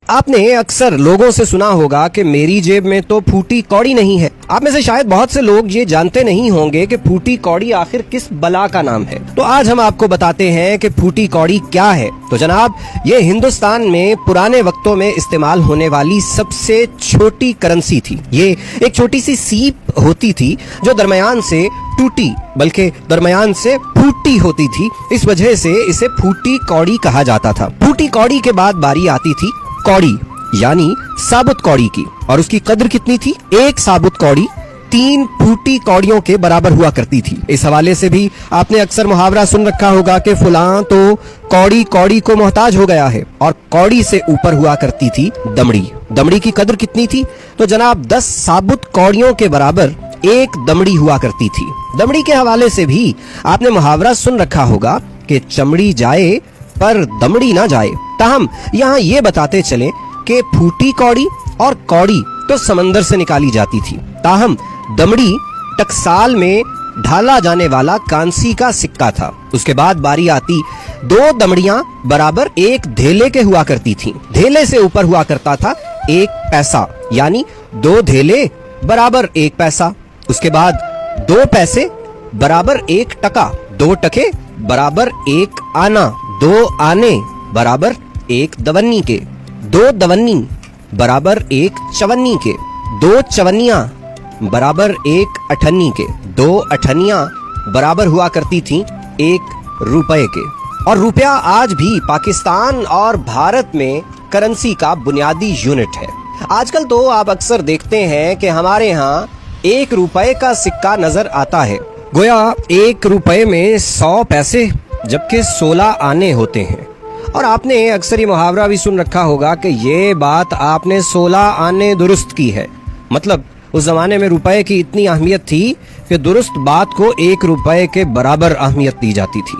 आपने अक्सर लोगों से सुना होगा कि मेरी जेब में तो फूटी कौड़ी नहीं है। आप में से शायद बहुत से लोग ये जानते नहीं होंगे कि फूटी कौड़ी आखिर किस बला का नाम है। तो आज हम आपको बताते हैं कि फूटी कौड़ी क्या है। तो जनाब, ये हिंदुस्तान में पुराने वक्तों में इस्तेमाल होने वाली सबसे छोटी करेंसी थी। ये एक छोटी सी सीप होती थी जो दरमियान से टूटी बल्कि दरमियान से फूटी होती थी। इस वजह से इसे फूटी कौड़ी कहा जाता था। फूटी कौड़ी के बाद बारी आती थी कौड़ी यानी साबुत कौड़ी की, और उसकी कद्र कितनी थी? एक साबुत कौड़ी 3 फूटी कौड़ियों के बराबर हुआ करती थी। इस हवाले से भी आपने अक्सर मुहावरा सुन रखा होगा कि फुलां तो कौड़ी कौड़ी को मोहताज हो गया है। और कौड़ी से ऊपर हुआ करती थी दमड़ी। दमड़ी की कद्र कितनी थी? तो जनाब 10 साबुत कौड़ियों के बराबर एक दमड़ी हुआ करती थी। दमड़ी के हवाले से भी आपने मुहावरा सुन रखा होगा कि चमड़ी जाए पर दमड़ी ना जाए। ताहम यहाँ ये बताते चले कि फूटी कौड़ी और कौड़ी तो समंदर से निकाली जाती थी, ताहम दमड़ी टकसाल में ढाला जाने वाला कांसी का सिक्का था। उसके बाद बारी आती 2 दमड़ियां बराबर एक धेले के हुआ करती थीं। धेले से ऊपर हुआ करता था 1 पैसा, यानी 2 धेले बराबर 1 पैसा। उसके बाद 2 पैसे बराबर 1 टका, 2 टके बराबर 1 आना, 2 आने बराबर 1 दवन्नी के, 2 दवन्नी बराबर 1 चवन्नी के, 2 चवन्नियां बराबर 1 अठन्नी के, 2 अठन्नियां बराबर हुआ करती थीं 1 रुपए के। और रुपया आज भी पाकिस्तान और भारत में करेंसी का बुनियादी यूनिट है। आजकल तो आप अक्सर देखते हैं कि हमारे यहाँ 1 रुपए का सिक्का नजर आता है, गोया 1 रुपए में 100 पैसे जबकि 16 आने होते हैं। और आपने अक्सर ये मुहावरा भी सुन रखा होगा कि ये बात आपने 16 आने दुरुस्त की है। मतलब उस जमाने में रुपए की इतनी अहमियत थी कि दुरुस्त बात को 1 रुपए के बराबर अहमियत दी जाती थी।